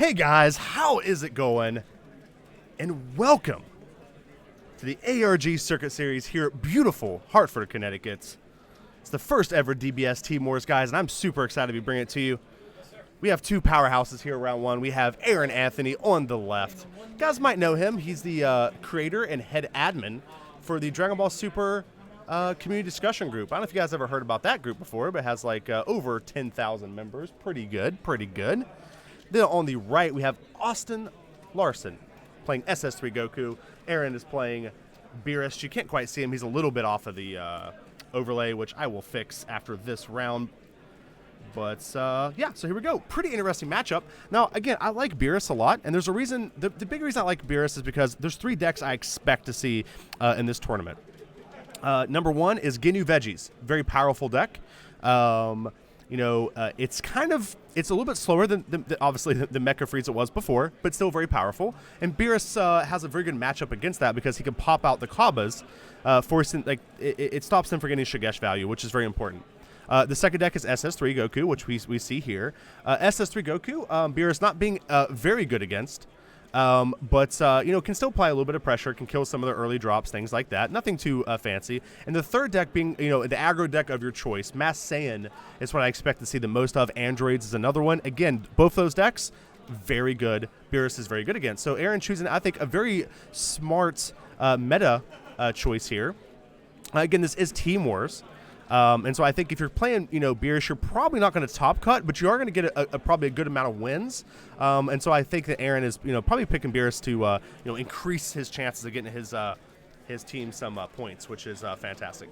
Hey guys, how is it going? And welcome to the ARG Circuit Series here at beautiful Hartford, Connecticut. It's the first ever DBS Team Wars, guys, and I'm super excited to be bringing it to you. We have two powerhouses here round one. We have Aaron Anthony on the left. You guys might know him. He's the creator and head admin for the Dragon Ball Super community discussion group. I don't know if you guys ever heard about that group before, but it has like over 10,000 members. Pretty good, pretty good. Then on the right, we have Austin Larson playing SS3 Goku. Aaron is playing Beerus. You can't quite see him. He's a little bit off of the overlay, which I will fix after this round. But, yeah, so here we go. Pretty interesting matchup. Now, again, I like Beerus a lot, and there's a reason. The big reason I like Beerus is because there's three decks I expect to see in this tournament. Number one is Ginyu Veggies. Very powerful deck. It's a little bit slower than obviously the Mecha Frieza was before, but still very powerful. And Beerus has a very good matchup against that because he can pop out the Kabbas, forcing it stops him from getting Shigesh value, which is very important. The second deck is SS3 Goku, which we see here. SS3 Goku, Beerus not being very good against. But can still apply a little bit of pressure, can kill some of the early drops, things like that. Nothing too fancy. And the third deck being, the aggro deck of your choice. Mass Saiyan is what I expect to see the most of. Androids is another one. Again, both those decks, very good. Beerus is very good against. So Aaron choosing, I think, a very smart meta choice here. Again, this is Team Wars. And so I think if you're playing, Beerus, you're probably not going to top cut, but you are going to get probably a good amount of wins. And so I think that Aaron is, probably picking Beerus to, increase his chances of getting his team some points, which is fantastic.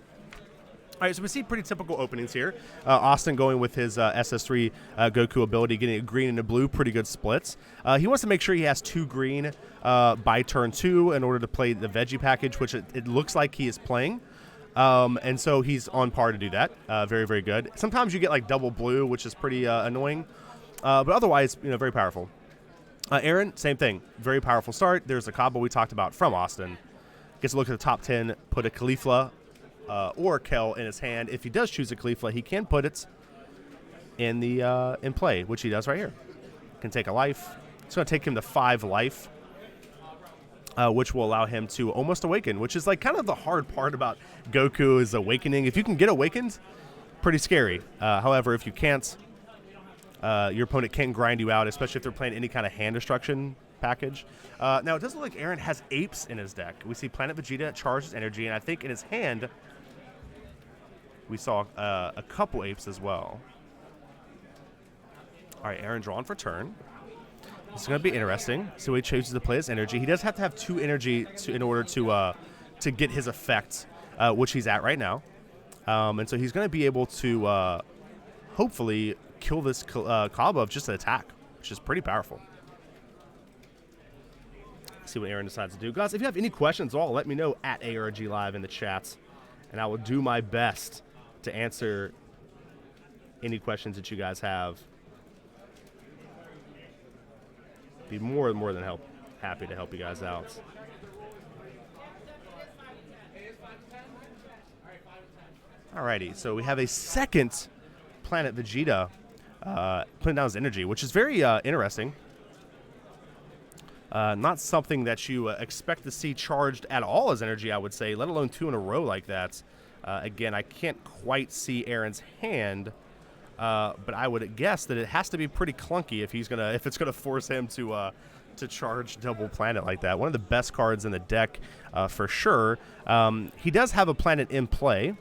All right, so we see pretty typical openings here. Austin going with his SS3 Goku ability, getting a green and a blue, pretty good splits. He wants to make sure he has 2 green by turn 2 in order to play the veggie package, which it looks like he is playing. And so he's on par to do that. Very, very good. Sometimes you get like double blue, which is pretty annoying. But otherwise, very powerful. Aaron, same thing. Very powerful start. There's a combo we talked about from Austin. Gets a look at the top 10, put a Caulifla or Kel in his hand. If he does choose a Caulifla, he can put it in play, which he does right here. Can take a life. It's going to take him to 5 life. Which will allow him to almost awaken, which is like kind of the hard part about Goku is awakening. If you can get awakened, pretty scary. However, if you can't, your opponent can grind you out, especially if they're playing any kind of hand destruction package. Now, it doesn't look like Aaron has apes in his deck. We see Planet Vegeta charge his energy, and I think in his hand, we saw a couple apes as well. All right, Aaron drawn for turn. It's going to be interesting. So he chooses to play his energy. He does have to have 2 energy in order to get his effect, which he's at right now. And so he's going to be able to hopefully kill this Kabba of just an attack, which is pretty powerful. Let's see what Aaron decides to do. Guys, if you have any questions at all, let me know at ARG Live in the chats, and I will do my best to answer any questions that you guys have. Be more than happy to help you guys out. Alrighty, so we have a second Planet Vegeta putting down his energy, which is very interesting. Not something that you expect to see charged at all as energy, I would say, let alone 2 in a row like that. Again, I can't quite see Aaron's hand. But I would guess that it has to be pretty clunky if it's gonna force him to charge double planet like that. One of the best cards in the deck for sure. He does have a planet in play.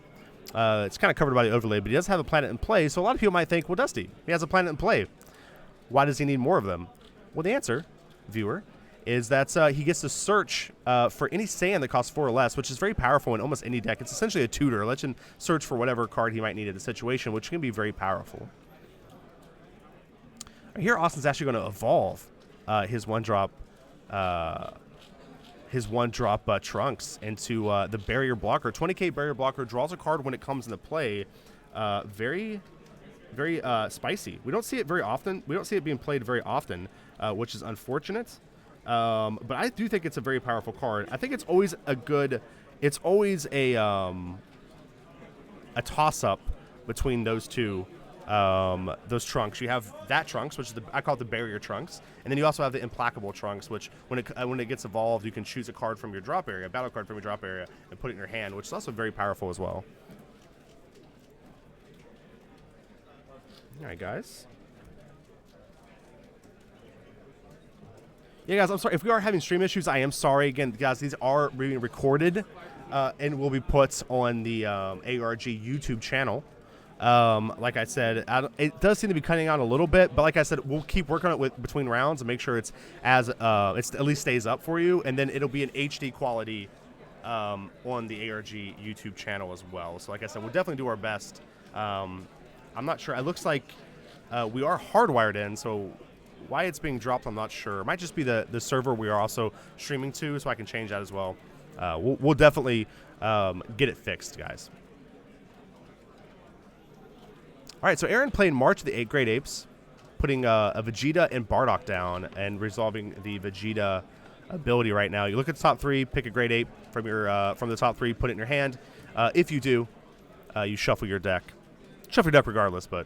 It's kind of covered by the overlay, but he does have a planet in play. So a lot of people might think, well, Dusty, he has a planet in play. Why does he need more of them? Well, the answer, viewer, is that he gets to search for any Saiyan that costs 4 or less, which is very powerful in almost any deck. It's essentially a tutor. Let him search for whatever card he might need in the situation, which can be very powerful. Here, Austin's actually going to evolve his one-drop Trunks into the Barrier Blocker. 20k Barrier Blocker draws a card when it comes into play. Very, very spicy. We don't see it very often. We don't see it being played very often, which is unfortunate. But I do think it's a very powerful card. I think it's always a toss-up between those two those trunks. You have that trunks, which is I call it the barrier trunks, and then you also have the implacable trunks, which when it gets evolved, you can choose a card from your drop area, a battle card from your drop area, and put it in your hand, which is also very powerful as well. All right, guys. Yeah, guys, I'm sorry. If we are having stream issues, I am sorry. Again, guys, these are being recorded and will be put on the ARG YouTube channel. Like I said, it does seem to be cutting out a little bit, but like I said, we'll keep working on it between rounds and make sure it's it's at least stays up for you, and then it'll be an HD quality on the ARG YouTube channel as well. So like I said, we'll definitely do our best. I'm not sure. It looks like we are hardwired in, so why it's being dropped, I'm not sure. It might just be the server we are also streaming to, so I can change that as well. We'll definitely get it fixed, guys. All right, so Aaron playing March of the Great Apes, putting a Vegeta and Bardock down and resolving the Vegeta ability right now. You look at the top three, pick a Great Ape from the top three, put it in your hand. If you do, you shuffle your deck. Shuffle your deck regardless, but...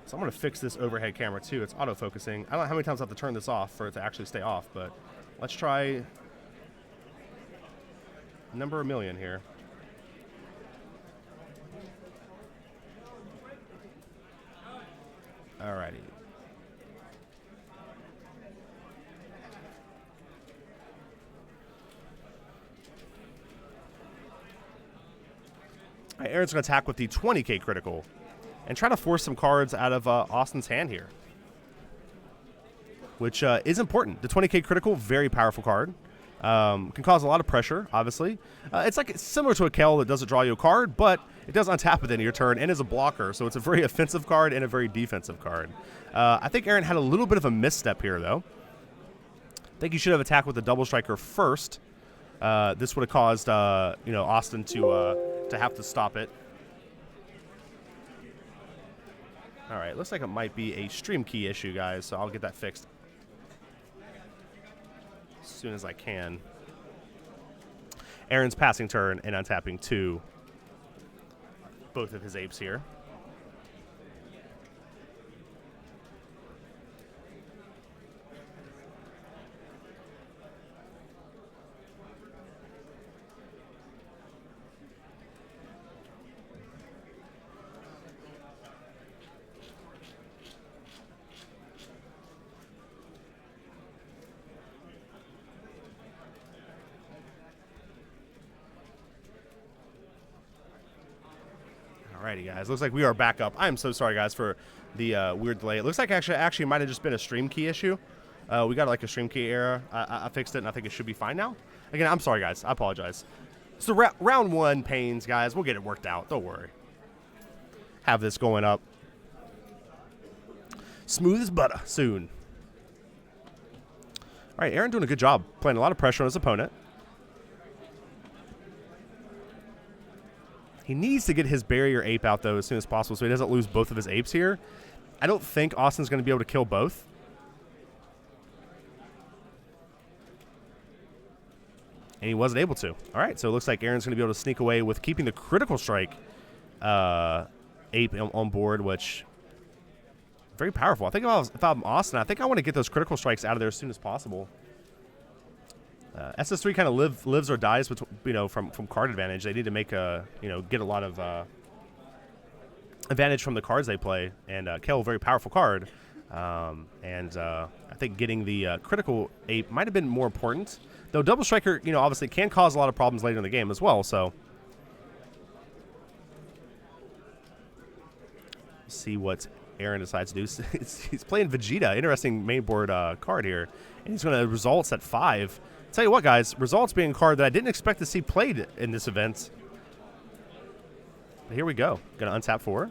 So I'm going to fix this overhead camera too. It's autofocusing. I don't know how many times I have to turn this off for it to actually stay off, but let's try number a million here. Alrighty. All right, Aaron's going to attack with the 20k critical and try to force some cards out of Austin's hand here, which is important. The 20k critical, very powerful card. Can cause a lot of pressure, obviously. It's similar to a Kel that doesn't draw you a card, but it does untap at the end of your turn and is a blocker, so it's a very offensive card and a very defensive card. I think Aaron had a little bit of a misstep here, though. I think he should have attacked with the double striker first. This would have caused Austin to have to stop it. All right, looks like it might be a stream key issue, guys, so I'll get that fixed as soon as I can. Aaron's passing turn and untapping both of his apes here. Alrighty, guys. Looks like we are back up. I'm so sorry, guys, for the weird delay. It looks like actually might have just been a stream key issue. We got like a stream key error. I fixed it, and I think it should be fine now. Again, I'm sorry, guys. I apologize. So round one pains, guys. We'll get it worked out. Don't worry. Have this going up smooth as butter soon. All right, Aaron doing a good job, playing a lot of pressure on his opponent. He needs to get his barrier ape out, though, as soon as possible so he doesn't lose both of his apes here. I don't think Austin's going to be able to kill both. And he wasn't able to. All right, so it looks like Aaron's going to be able to sneak away with keeping the critical strike ape on board, which very powerful. I think if I'm Austin, I think I want to get those critical strikes out of there as soon as possible. SS3 kind of lives or dies with, from card advantage. They need to make get a lot of advantage from the cards they play. And Kel, very powerful card. I think getting the critical ape might have been more important. Though double striker, obviously can cause a lot of problems later in the game as well. So see what Aaron decides to do. He's playing Vegeta. Interesting main board card here. And he's going to results at 5. Tell you what, guys, results being a card that I didn't expect to see played in this event. But here we go. Going to untap 4.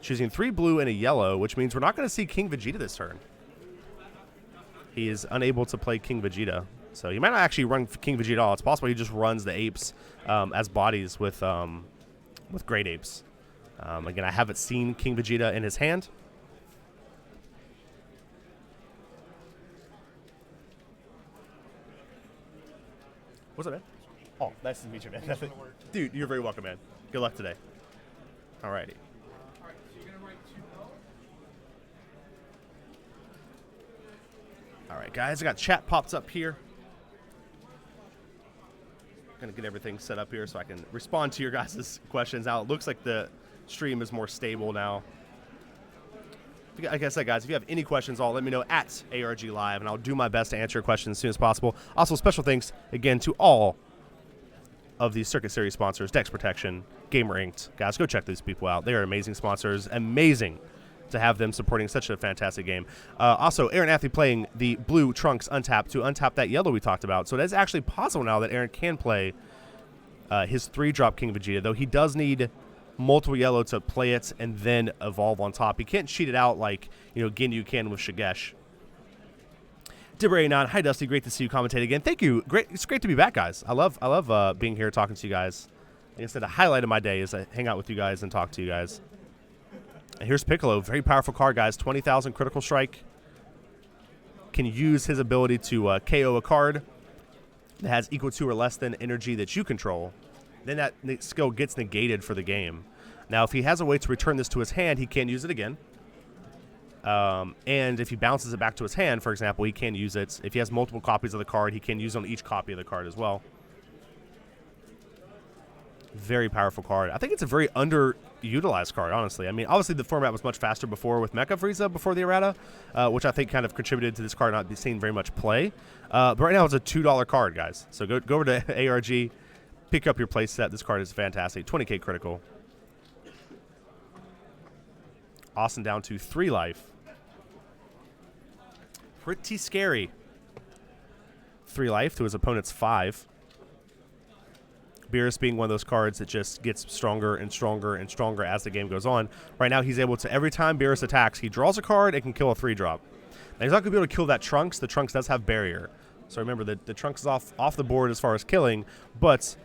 Choosing 3 blue and a yellow, which means we're not going to see King Vegeta this turn. He is unable to play King Vegeta. So he might not actually run King Vegeta at all. It's possible he just runs the apes as bodies with great apes. Again, I haven't seen King Vegeta in his hand. What's up, man? Oh, nice to meet you, man. Dude, you're very welcome, man. Good luck today. Alrighty. All right, guys, I got chat popped up here. Gonna get everything set up here so I can respond to your guys' questions. Now, it looks like the stream is more stable now. Like I said, guys, if you have any questions, let me know at ARG Live, and I'll do my best to answer your questions as soon as possible. Also, special thanks, again, to all of these Circuit Series sponsors, Dex Protection, Gamer Inked. Guys, go check these people out. They are amazing sponsors. Amazing to have them supporting such a fantastic game. Also, Aaron Athley playing the blue Trunks untapped to untap that yellow we talked about. So it is actually possible now that Aaron can play his 3-drop King Vegeta, though he does need multiple yellow to play it and then evolve on top. He can't cheat it out like, Ginyu can with Shigesh. Dibber89, hi Dusty, great to see you commentate again. Thank you. It's great to be back, guys. I love being here talking to you guys. Like I said, the highlight of my day is I hang out with you guys and talk to you guys. And here's Piccolo, very powerful card, guys. 20,000 critical strike. Can use his ability to KO a card that has equal to or less than energy that you control. Then that skill gets negated for the game. Now, if he has a way to return this to his hand, he can use it again. And if he bounces it back to his hand, for example, he can use it. If he has multiple copies of the card, he can use on each copy of the card as well. Very powerful card. I think it's a very underutilized card, honestly. I mean, obviously the format was much faster before with Mecha Frieza before the errata, which I think kind of contributed to this card not seeing very much play. But right now it's a $2 card, guys. So go over to ARG, pick up your play set. This card is fantastic. 20k critical. Austin down to 3 life. Pretty scary. 3 life to his opponent's 5. Beerus being one of those cards that just gets stronger and stronger and stronger as the game goes on. Right now, he's able to, every time Beerus attacks, he draws a card and can kill a 3-drop. Now, he's not going to be able to kill that Trunks. The Trunks does have barrier. So remember, the Trunks is off the board as far as killing, but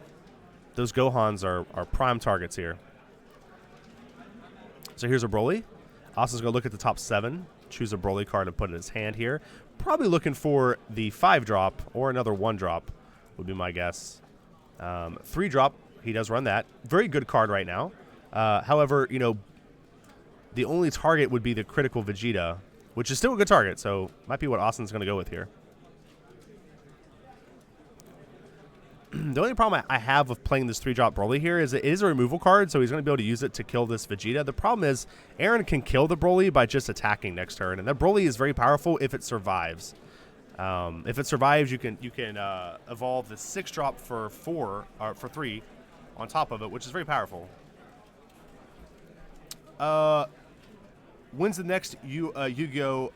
those Gohans are prime targets here. So here's a Broly. Austin's going to look at the top 7, choose a Broly card and put it in his hand here. Probably looking for the 5-drop or another 1-drop would be my guess. 3-drop, he does run that. Very good card right now. However, the only target would be the critical Vegeta, which is still a good target, so might be what Austin's going to go with here. The only problem I have with playing this 3-drop Broly here is it is a removal card, so he's going to be able to use it to kill this Vegeta. The problem is Aaron can kill the Broly by just attacking next turn, and that Broly is very powerful if it survives. If it survives, you can evolve the 6-drop for 3 on top of it, which is very powerful. When's the next Yu-Gi-Oh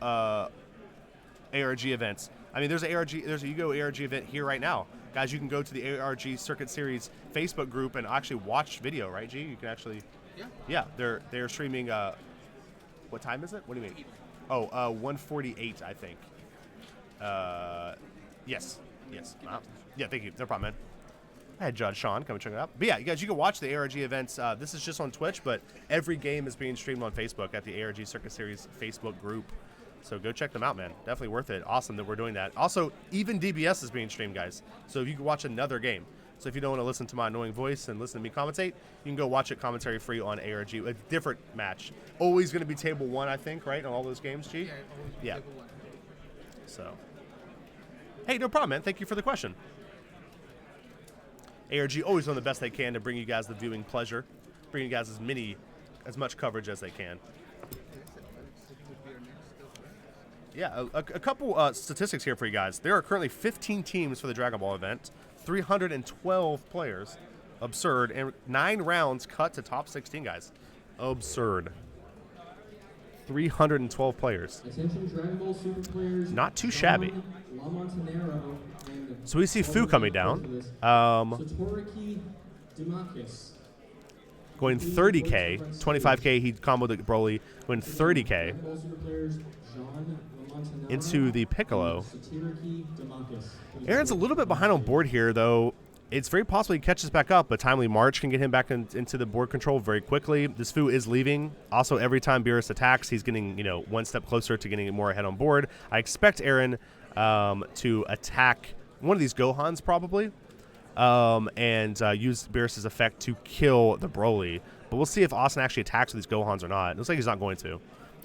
ARG events? I mean, there's a Yu-Gi-Oh ARG event here right now, guys. You can go to the ARG Circuit Series Facebook group and actually watch video, right? G, you can actually. Yeah. They're streaming. What time is it? What do you mean? Oh, 1:48, I think. Yes. Yeah, thank you. No problem, man. I had Judge Sean come and check it out. But yeah, you guys, you can watch the ARG events. This is just on Twitch, but every game is being streamed on Facebook at the ARG Circuit Series Facebook group. So go check them out, man. Definitely worth it. Awesome that we're doing that. Also, even DBS is being streamed, guys. So you can watch another game. So if you don't want to listen to my annoying voice and listen to me commentate, you can go watch it commentary free on ARG. A different match. Always going to be table 1, I think, right, on all those games, G? Yeah. Table 1. So. Hey, no problem, man. Thank you for the question. ARG always doing the best they can to bring you guys the viewing pleasure, bring you guys as much coverage as they can. Yeah, a couple statistics here for you guys. There are currently 15 teams for the Dragon Ball event, 312 players. Absurd. And 9 rounds cut to top 16, guys. Absurd. 312 players. Not too shabby. So we see Fu coming down. Going 30k. 25k, he comboed the Broly. Going 30k. Into the Piccolo. Aaron's a little bit behind on board here, though. It's very possible he catches back up, but Timely March can get him back into the board control very quickly. This Fu is leaving. Also, every time Beerus attacks, he's getting, one step closer to getting more ahead on board. I expect Aaron to attack one of these Gohans, probably, and use Beerus' effect to kill the Broly. But we'll see if Austin actually attacks with these Gohans or not. It looks like he's not going to.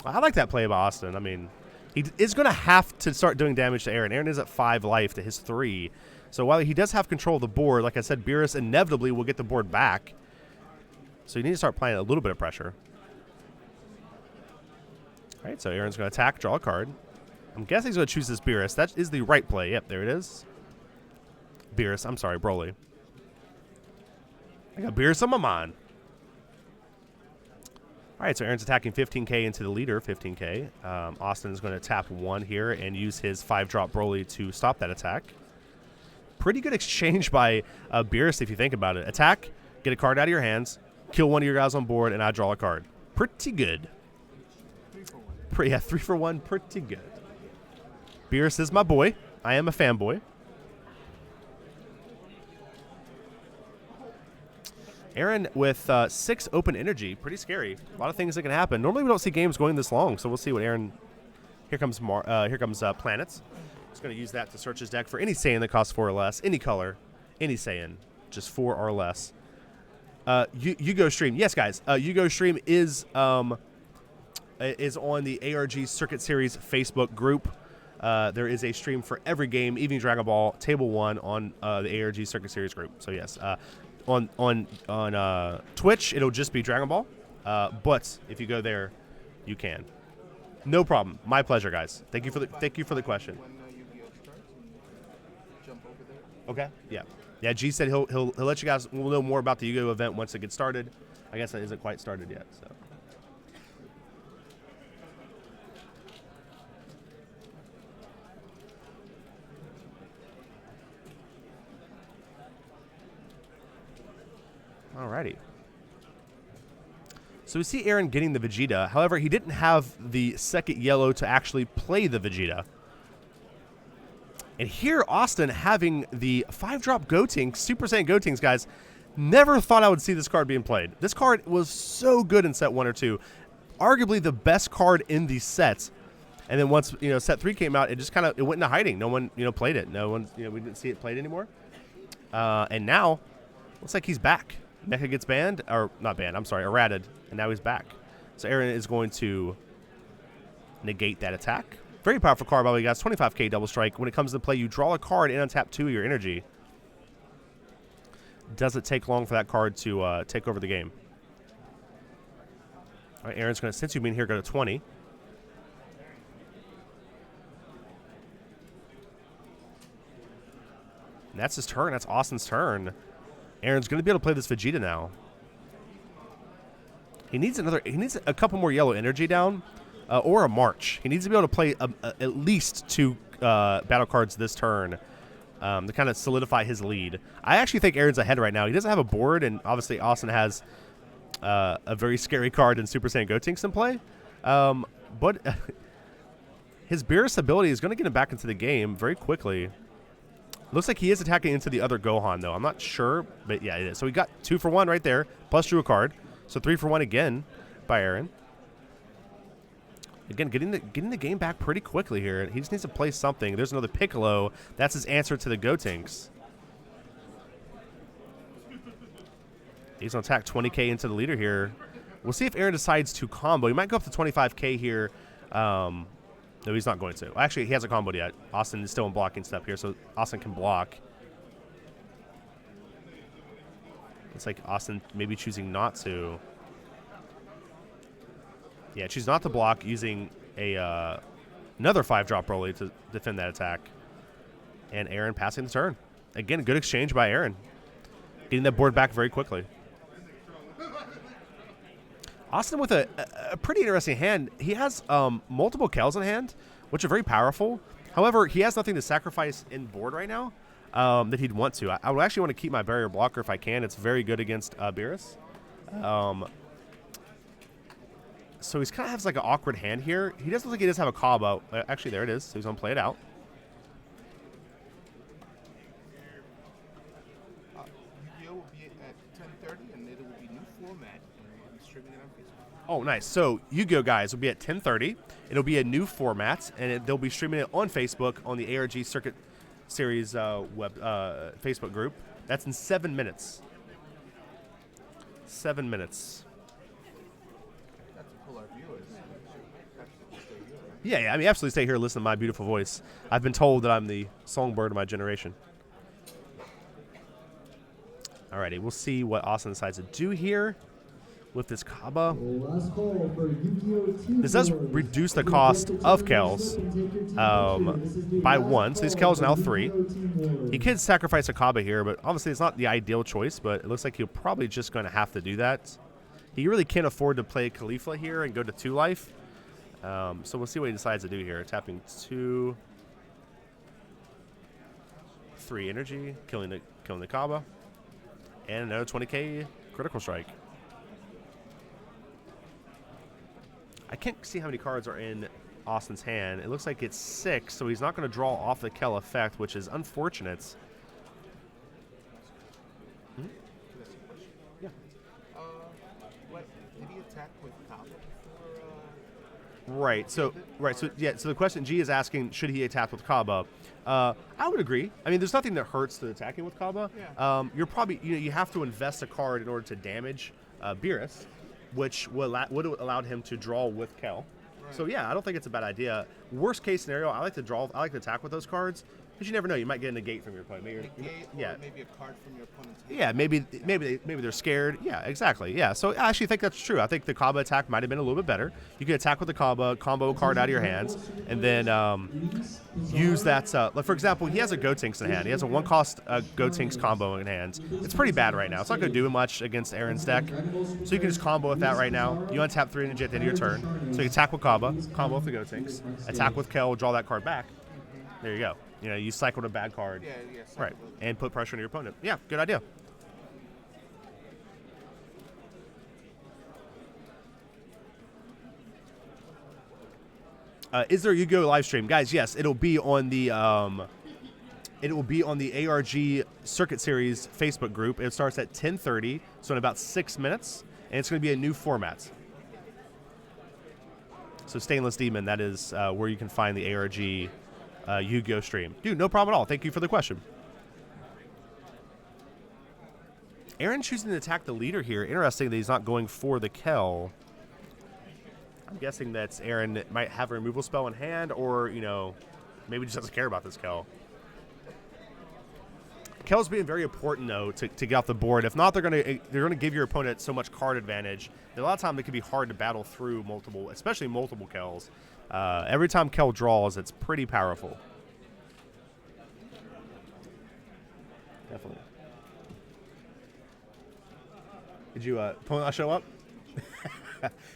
I like that play by Austin. I mean, He is going to have to start doing damage to Aaron. Aaron is at 5 life to his 3. So while he does have control of the board, like I said, Beerus inevitably will get the board back. So you need to start applying a little bit of pressure. All right, so Aaron's going to attack, draw a card. I'm guessing he's going to choose this Beerus. That is the right play. Yep, there it is. Beerus. I'm sorry, Broly. I got Beerus on my mind. All right, so Aaron's attacking 15k into the leader, 15k. Austin is going to tap 1 here and use his 5-drop Broly to stop that attack. Pretty good exchange by Beerus if you think about it. Attack, get a card out of your hands, kill one of your guys on board, and I draw a card. Pretty good. 3 for 1, pretty good. Beerus is my boy. I am a fanboy. Aaron with 6 open energy. Pretty scary. A lot of things that can happen. Normally we don't see games going this long, so we'll see what Aaron... Here comes Planets. He's going to use that to search his deck for any Saiyan that costs 4 or less. Any color. Any Saiyan. Just 4 or less. Yugo Stream. Yes, guys. Yugo Stream is on the ARG Circuit Series Facebook group. There is a stream for every game, Evening Dragon Ball, Table 1 on the ARG Circuit Series group. So, yes. On Twitch, it'll just be Dragon Ball, but if you go there, you can. No problem. My pleasure, guys. Thank you for the question. Okay. Yeah. G said he'll let you guys. We'll know more about the Yu-Gi-Oh event once it gets started. I guess it isn't quite started yet. So. Alrighty. So we see Aaron getting the Vegeta. However, he didn't have the second yellow to actually play the Vegeta. And here, Austin having the 5-drop Gotenks, Super Saiyan Gotenks, guys. Never thought I would see this card being played. This card was so good in set 1 or 2. Arguably the best card in these sets. And then once, set 3 came out, it just kind of went into hiding. No one, played it. No one, we didn't see it played anymore. And now, looks like he's back. Mecha gets banned, or not banned, I'm sorry, errated, and now he's back. So Aaron is going to negate that attack. Very powerful card, by the way, guys. 25k double strike. When it comes to play, you draw a card and untap 2 of your energy. Doesn't take long for that card to take over the game. All right, Aaron's going to, since you mean here, go to 20. And that's his turn. That's Austin's turn. Aaron's going to be able to play this Vegeta now. He needs a couple more yellow energy down, or a March. He needs to be able to play at least 2 battle cards this turn to kind of solidify his lead. I actually think Aaron's ahead right now. He doesn't have a board, and obviously Austin has a very scary card in Super Saiyan Gotenks in play. But his Beerus ability is going to get him back into the game very quickly. Looks like he is attacking into the other Gohan, though. I'm not sure, but yeah, it is. So we got 2 for 1 right there, plus drew a card. So 3 for 1 again by Aaron. Again, getting the game back pretty quickly here. He just needs to play something. There's another Piccolo. That's his answer to the Gotenks. He's going to attack 20k into the leader here. We'll see if Aaron decides to combo. He might go up to 25k here. No, he's not going to. Actually, he hasn't comboed yet. Austin is still in blocking step here, so Austin can block. It's like Austin maybe choosing not to. Yeah, choose not to block using a another 5-drop Broly to defend that attack. And Aaron passing the turn. Again, a good exchange by Aaron. Getting that board back very quickly. Austin with a pretty interesting hand. He has multiple Kells in hand, which are very powerful. However, he has nothing to sacrifice in board right now that he'd want to. I would actually want to keep my barrier blocker if I can. It's very good against Beerus. So he's kind of has like an awkward hand here. He doesn't look like he does have a combo. Actually, there it is. So he's going to play it out. Yu-Gi-Oh will be at 10:30, and it will be new format. Streaming it on Facebook. Oh, nice. So Yu-Gi-Oh, guys, will be at 10:30. It'll be a new format, and they'll be streaming it on Facebook on the ARG Circuit Series Facebook group. That's in 7 minutes. 7 minutes. That's to pull our viewers. That's to stay here, right? Yeah, yeah, I mean, absolutely stay here and listen to my beautiful voice. I've been told that I'm the songbird of my generation. Alrighty, we'll see what Austin decides to do here with this Kaba. This does reduce the cost of Kells by 1, so these Kells are now 3. He could sacrifice a Kaba here, but obviously it's not the ideal choice, but it looks like he'll probably just going to have to do that. He really can't afford to play Khalifa here and go to 2 life. So we'll see what he decides to do here. Tapping 2, 3 energy, killing the Kaba, and another 20k critical strike. I can't see how many cards are in Austin's hand. It looks like it's 6, so he's not going to draw off the Kell effect, which is unfortunate. Yeah. What did he attack with Kaba before? Right. So yeah. So the question G is asking: should he attack with Kaba? I would agree. I mean, there's nothing that hurts to attacking with Kaba. Yeah. You're probably you have to invest a card in order to damage Beerus, which would have allowed him to draw with Kell. Right. So yeah, I don't think it's a bad idea. Worst case scenario, I like to attack with those cards. Because you never know, you might get a negate from your opponent. Negate, or maybe a card from your opponent's hand. Yeah, maybe they're scared. Yeah, exactly. Yeah, so I actually think that's true. I think the Kaba attack might have been a little bit better. You can attack with the Kaba, combo a card out of your hands, and then use that. Like for example, he has a Gotenks in hand. He has a 1-cost Gotenks combo in hand. It's pretty bad right now. It's not going to do much against Aaron's deck. So you can just combo with that right now. You untap 3 energy at the end of your turn. So you attack with Kaba, combo with the Gotenks, attack with Kell, draw that card back. There you go. You know, you cycled a bad card. Yeah, right, and put pressure on your opponent. Yeah, good idea. Is there a Yu-Gi-Oh live stream, guys? Yes, it'll be on the ARG Circuit Series Facebook group. It starts at 10:30, so in about 6 minutes, and it's going to be a new format. So Stainless Demon, that is where you can find the ARG Yu-Gi-Oh stream. Dude, no problem at all. Thank you for the question. Aaron choosing to attack the leader here. Interesting that he's not going for the Kell. I'm guessing that Aaron might have a removal spell in hand, or, you know, maybe just doesn't care about this Kell. Kell's being very important, though, to get off the board. If not, they're gonna give your opponent so much card advantage that a lot of times it can be hard to battle through multiple, especially multiple Kells. Every time Kell draws, it's pretty powerful. Definitely. Did you opponent not show up?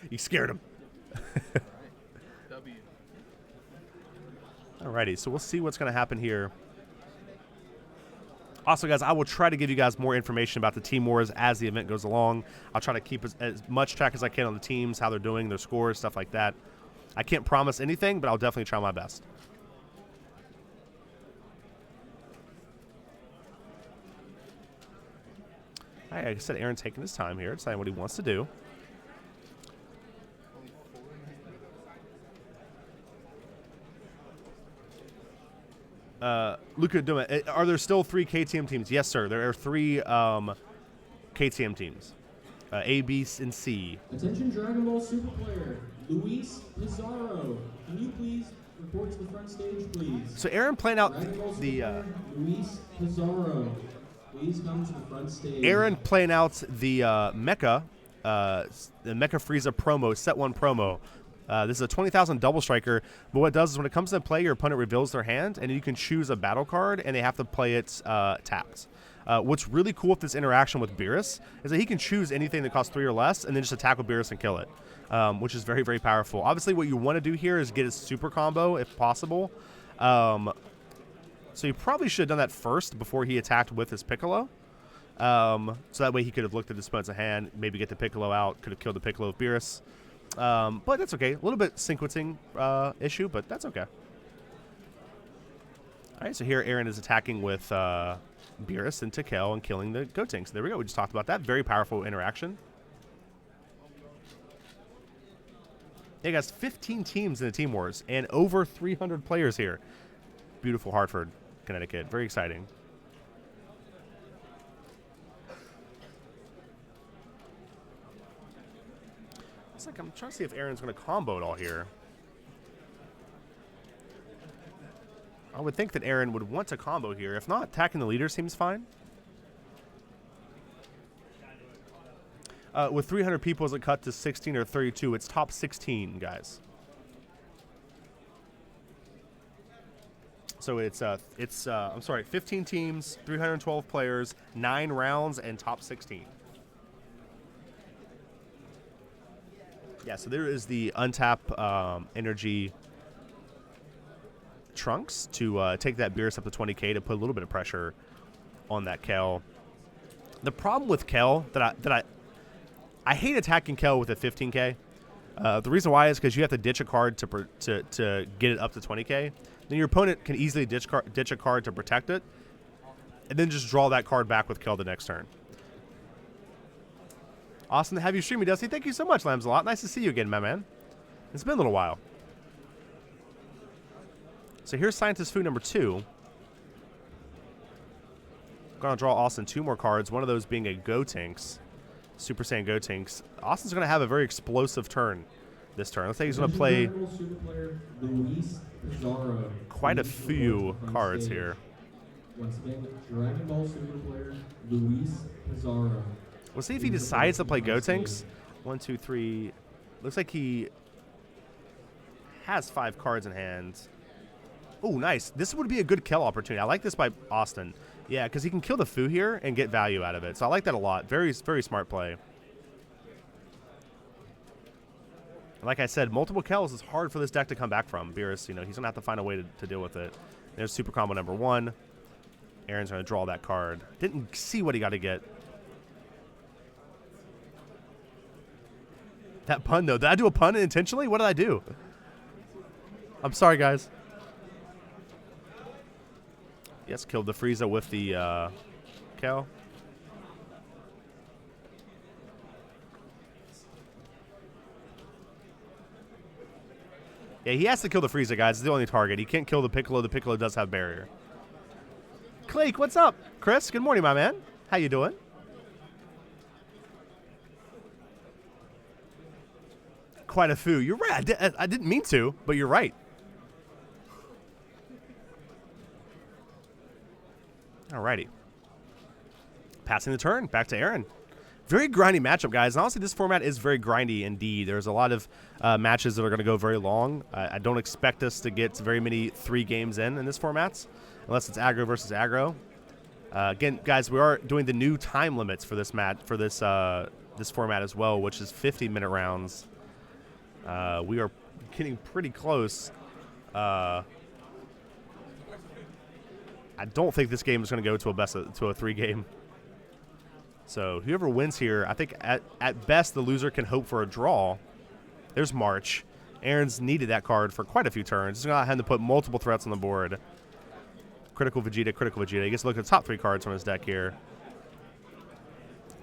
You scared him. W. Alrighty, so we'll see what's going to happen here. Also, guys, I will try to give you guys more information about the Team Wars as the event goes along. I'll try to keep as much track as I can on the teams, how they're doing, their scores, stuff like that. I can't promise anything, but I'll definitely try my best. All right, like I said, Aaron's taking his time here, deciding what he wants to do. Luca Duma, are there still 3 KTM teams? Yes, sir. There are 3 KTM teams. A, B, and C. Attention Dragon Ball Super player, Luis Pizarro. Can you please report to the front stage, please? So Aaron playing out the Luis Pizarro. Please come to the front stage. Aaron playing out the Mecha Frieza promo, set 1 promo. This is a 20,000 double striker, but what it does is when it comes into play, your opponent reveals their hand, and you can choose a battle card, and they have to play it tapped. What's really cool with this interaction with Beerus is that he can choose anything that costs 3 or less, and then just attack with Beerus and kill it, which is very, very powerful. Obviously, what you want to do here is get a super combo, if possible. So you probably should have done that first before he attacked with his Piccolo. So that way he could have looked at his opponent's hand, maybe get the Piccolo out, could have killed the Piccolo with Beerus. But that's okay. A little bit sequencing issue, but that's okay. All right, so here Aaron is attacking with Beerus and Kell and killing the Gotenks. There we go. We just talked about that. Very powerful interaction. Hey, guys, 15 teams in the Team Wars and over 300 players here. Beautiful Hartford, Connecticut. Very exciting. It's like I'm trying to see if Aaron's going to combo it all here. I would think that Aaron would want to combo here. If not, attacking the leader seems fine. With 300 people, is it cut to 16 or 32? It's top 16, guys. So it's I'm sorry, 15 teams, 312 players, 9 rounds, and top 16. Yeah, so there is the untap energy trunks to take that Beerus up to 20k to put a little bit of pressure on that Kel. The problem with Kel that I hate attacking Kel with a 15k. The reason why is because you have to ditch a card to get it up to 20k. Then your opponent can easily ditch a card to protect it, and then just draw that card back with Kel the next turn. Awesome to have you streaming, Dusty. Thank you so much, Lambs-a-lot. Nice to see you again, my man. It's been a little while. So here's Scientist Food number 2. Going to draw Austin 2 more cards, one of those being a Gotenks. Super Saiyan Gotenks. Austin's going to have a very explosive turn this turn. Looks like he's going to play quite a few cards here. Once again, Dragon Ball Super player Luis Pizarro. We'll see if he decides to play Gotenks. 1, 2, 3. Looks like he has 5 cards in hand. Oh, nice. This would be a good kill opportunity. I like this by Austin. Yeah, because he can kill the Fu here and get value out of it. So I like that a lot. Very, very smart play. Like I said, multiple kills is hard for this deck to come back from. Beerus, you know, he's going to have to find a way to deal with it. There's super combo number 1. Aaron's going to draw that card. Didn't see what he got to get. That pun, though. Did I do a pun intentionally? What did I do? I'm sorry, guys. Yes, killed the Frieza with the Kel. Yeah, he has to kill the Frieza, guys. It's the only target. He can't kill the Piccolo. The Piccolo does have barrier. Clake, what's up? Chris, good morning, my man. How you doing? Quite a Fu. You're right. I didn't mean to, but you're right. Alrighty. Passing the turn. Back to Aaron. Very grindy matchup, guys. And honestly, this format is very grindy indeed. There's a lot of matches that are going to go very long. I don't expect us to get very many 3 games in this format, unless it's aggro versus aggro. Again, guys, we are doing the new time limits for this this format as well, which is 50-minute rounds. We are getting pretty close. I don't think this game is going to go to a 3-game. So whoever wins here, I think at best the loser can hope for a draw. There's March. Aaron's needed that card for quite a few turns. He's going to have to put multiple threats on the board. Critical Vegeta, critical Vegeta. He gets to look at the top 3 cards from his deck here.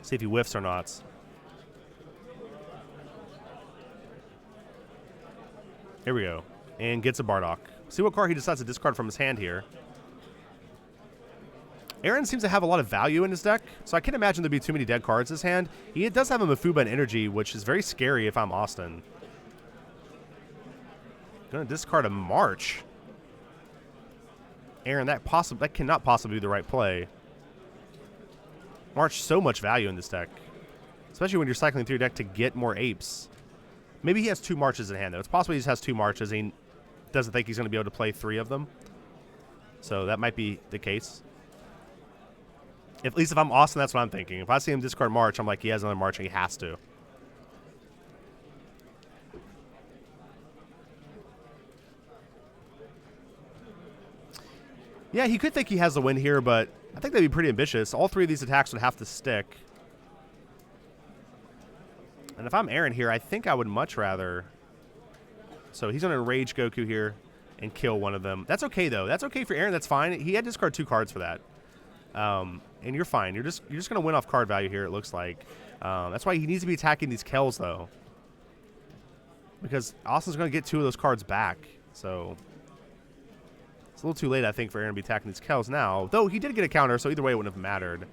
See if he whiffs or not. Here we go. And gets a Bardock. See what card he decides to discard from his hand here. Aaron seems to have a lot of value in his deck, so I can't imagine there'd be too many dead cards in his hand. He does have a Mafuba and Energy, which is very scary if I'm Austin. Gonna discard a March. Aaron, that cannot possibly be the right play. March, so much value in this deck, especially when you're cycling through your deck to get more apes. Maybe he has 2 Marches in hand, though. It's possible he just has 2 Marches. He doesn't think he's going to be able to play 3 of them. So that might be the case. At least if I'm Austin, that's what I'm thinking. If I see him discard March, I'm like, he has another March and he has to. Yeah, he could think he has the win here, but I think that'd be pretty ambitious. All 3 of these attacks would have to stick. And if I'm Aaron here, I think I would much rather... So he's going to Enrage Goku here and kill one of them. That's okay, though. That's okay for Aaron. That's fine. He had to discard 2 cards for that. And you're fine. You're just going to win off card value here, it looks like. That's why he needs to be attacking these Kels, though. Because Austin's going to get 2 of those cards back. So it's a little too late, I think, for Aaron to be attacking these Kels now. Though he did get a counter, so either way it wouldn't have mattered.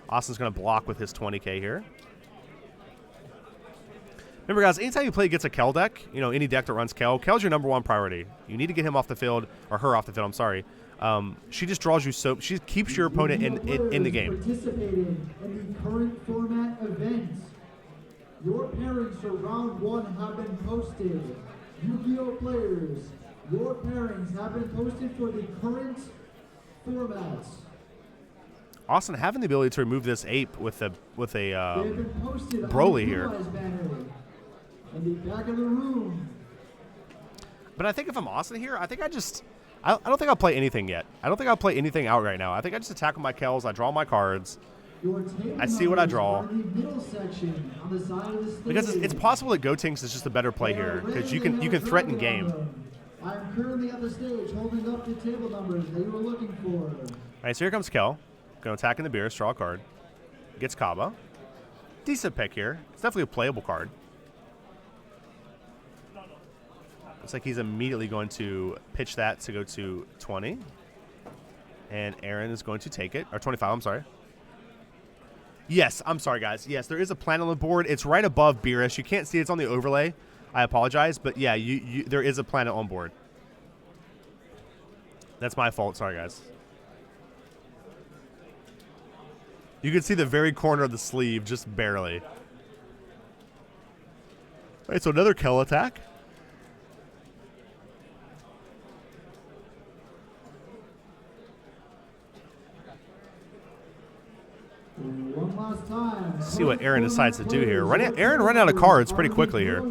Austin's going to block with his 20k here. Remember, guys, anytime you play against a Kel deck, you know, any deck that runs Kel, Kel's your #1 priority. You need to get him off the field, or her off the field, I'm sorry, She just draws you so. She keeps your opponent in the game. Participating in the current format event. Your pairings for round 1 have been posted. Yu-Gi-Oh players, your pairings have been posted for the current format. Austin having the ability to remove this ape with a They have been posted Broly on the here. Realize banner in the back of the room. But I think if I'm Austin here, I think I don't think I'll play anything yet. I don't think I'll play anything out right now. I think I just attack with my Kells. I draw my cards. Your table I see what I draw. numbers are in the middle section on the side of the stage. Because it's possible that Gotenks is just a better play here because you can threaten game. I'm currently at the stage holding up the table numbers that you were looking for. All right, so here comes Kel. Going to attack in the Beerus, draw a card. Gets Kaba. Decent pick here. It's definitely a playable card. Looks like he's immediately going to pitch that to go to 20. And Aaron is going to take it. Or 25, I'm sorry. Yes, I'm sorry, guys. Yes, there is a planet on the board. It's right above Beerus. You can't see it. It's on the overlay. I apologize. But, yeah, there is a planet on board. That's my fault. Sorry, guys. You can see the very corner of the sleeve, just barely. All right, so another Kel attack. One last time. Let's see what Aaron decides to do here. Aaron ran out of cards pretty quickly here.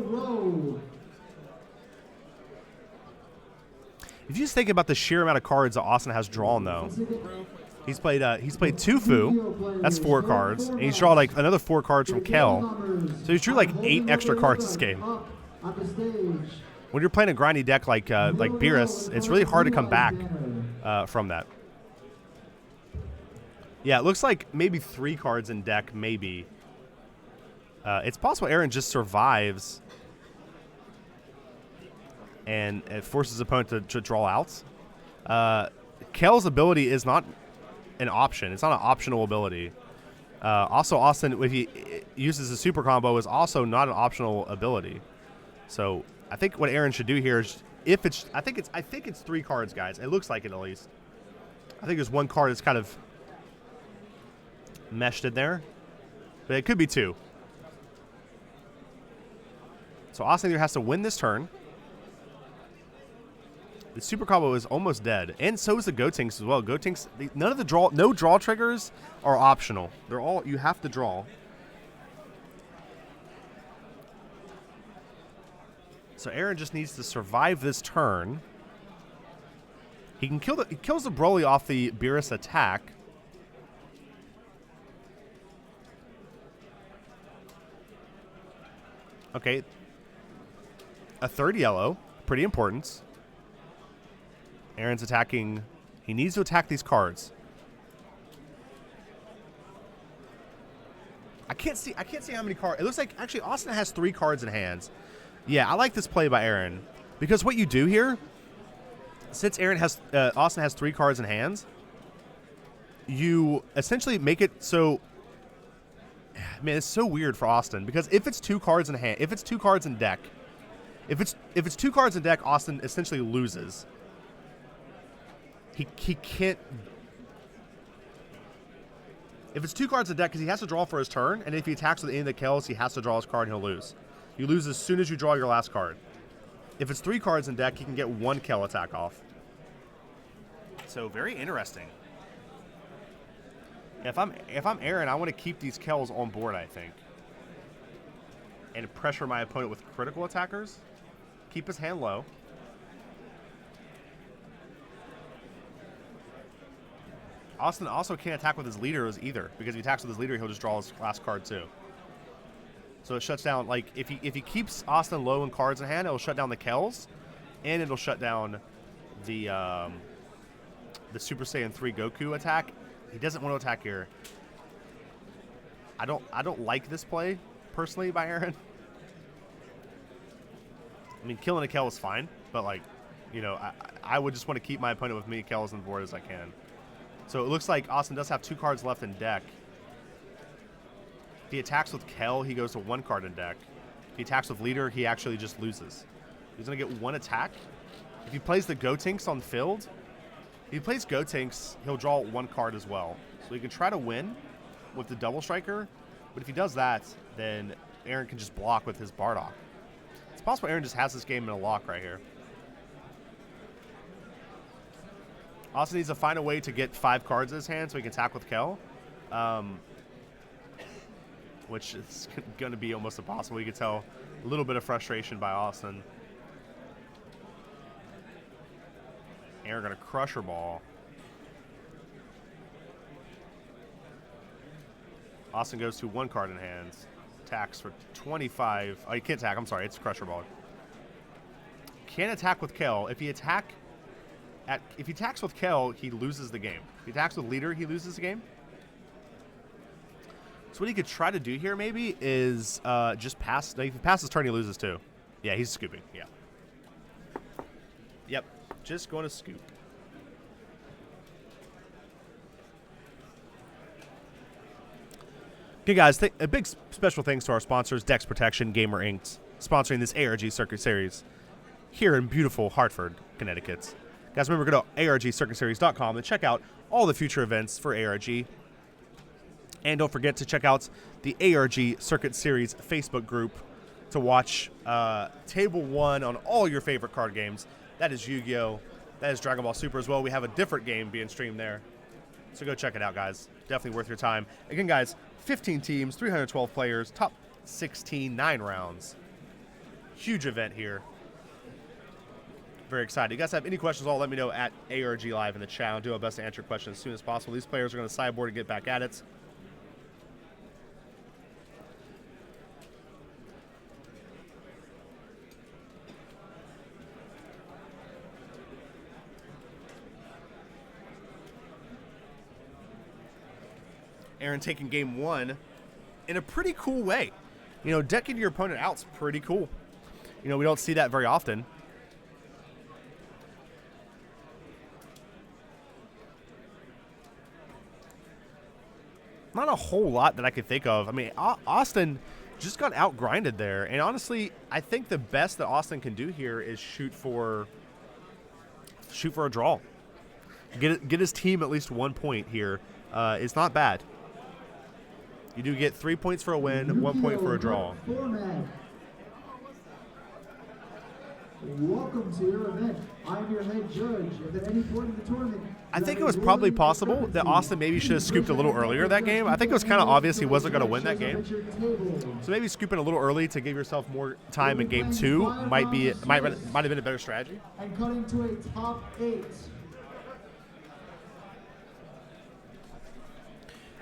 If you just think about the sheer amount of cards that Austin has drawn, though, he's played Tufu. That's 4 cards, and he's drawn like another 4 cards from Kel. So he's drew like 8 extra cards this game. When you're playing a grindy deck like Beerus, it's really hard to come back from that. Yeah, it looks like maybe 3 cards in deck, maybe. It's possible Aaron just survives and it forces his opponent to draw out. Kel's ability is not an option. It's not an optional ability. Also, Austin, if he uses a super combo, is also not an optional ability. So I think what Aaron should do here is, I think it's 3 cards, guys. It looks like it at least. I think there's 1 card that's kind of meshed in there, but it could be 2. So Austin either has to win this turn. The super combo is almost dead, and so is the Gotenks as well. Gotenks, no draw triggers are optional. They're all, you have to draw. So Aaron just needs to survive this turn. He kills the Broly off the Beerus attack. Okay. A 3rd yellow. Pretty important. Aaron's attacking. He needs to attack these cards. I can't see how many cards. It looks like actually Austin has 3 cards in hands. Yeah, I like this play by Aaron. Because what you do here, since Austin has 3 cards in hands, you essentially make it so. Man, it's so weird for Austin because if it's 2 cards in hand, if it's 2 cards in deck, if it's 2 cards in deck, Austin essentially loses. He can't. If it's 2 cards in deck, because he has to draw for his turn, and if he attacks with any of the Kells, he has to draw his card and he'll lose. You lose as soon as you draw your last card. If it's 3 cards in deck, he can get 1 Kell attack off. So very interesting. If I'm Aaron, I want to keep these Kells on board, I think. And pressure my opponent with critical attackers. Keep his hand low. Austin also can't attack with his leaders either, because if he attacks with his leader, he'll just draw his last card too. So it shuts down, like, if he keeps Austin low in cards in hand, it'll shut down the Kells, and it'll shut down the Super Saiyan 3 Goku attack. He doesn't want to attack here. I don't like this play, personally, by Aaron. I mean, killing a Kell is fine, but, like, you know, I would just want to keep my opponent with many Kells on the board as I can. So it looks like Austin does have 2 cards left in deck. If he attacks with Kell, he goes to 1 card in deck. If he attacks with Leader, he actually just loses. He's going to get 1 attack. If he plays the Gotenks on field, If he plays Gotenks, he'll draw 1 card as well. So he can try to win with the double striker, but if he does that, then Aaron can just block with his Bardock. It's possible Aaron just has this game in a lock right here. Also needs to find a way to get 5 cards in his hand so he can attack with Kel, which is going to be almost impossible. You can tell a little bit of frustration by Austin. Aaron going to crush her ball. Austin goes to 1 card in hands. Attacks for 25. Oh, he can't attack. I'm sorry. It's crusher ball. Can't attack with Kel. If he attacks with Kel, he loses the game. If he attacks with leader, he loses the game. So what he could try to do here maybe is just pass. No, if he passes turn, he loses too. Yeah, he's scooping. Yeah. Yep. Just going to scoop. Okay, guys, a big special thanks to our sponsors, Dex Protection, Gamer Inc., sponsoring this ARG Circuit Series here in beautiful Hartford, Connecticut. Guys, remember, go to argcircuitseries.com and check out all the future events for ARG. And don't forget to check out the ARG Circuit Series Facebook group to watch Table 1 on all your favorite card games. That is Yu-Gi-Oh! That is Dragon Ball Super as well. We have a different game being streamed there. So go check it out, guys. Definitely worth your time. Again, guys, 15 teams, 312 players, top 16, 9 rounds. Huge event here. Very excited. You guys have any questions, all let me know at ARG Live in the chat. I'll do my best to answer your questions as soon as possible. These players are going to sideboard and get back at it. Aaron taking game 1 in a pretty cool way. You know, decking your opponent out's pretty cool. You know, we don't see that very often. Not a whole lot that I could think of. I mean, Austin just got out-grinded there. And honestly, I think the best that Austin can do here is shoot for a draw. Get his team at least 1 point here. It's not bad. You do get 3 points for a win, 1 point for a draw. Welcome to your event. I'm your head judge. If at any point in the tournament, I think it was probably possible that Austin maybe should have scooped a little earlier that game. I think it was kind of obvious he wasn't going to win that game. So maybe scooping a little early to give yourself more time in game 2 might have been a better strategy. And cutting to a top 8.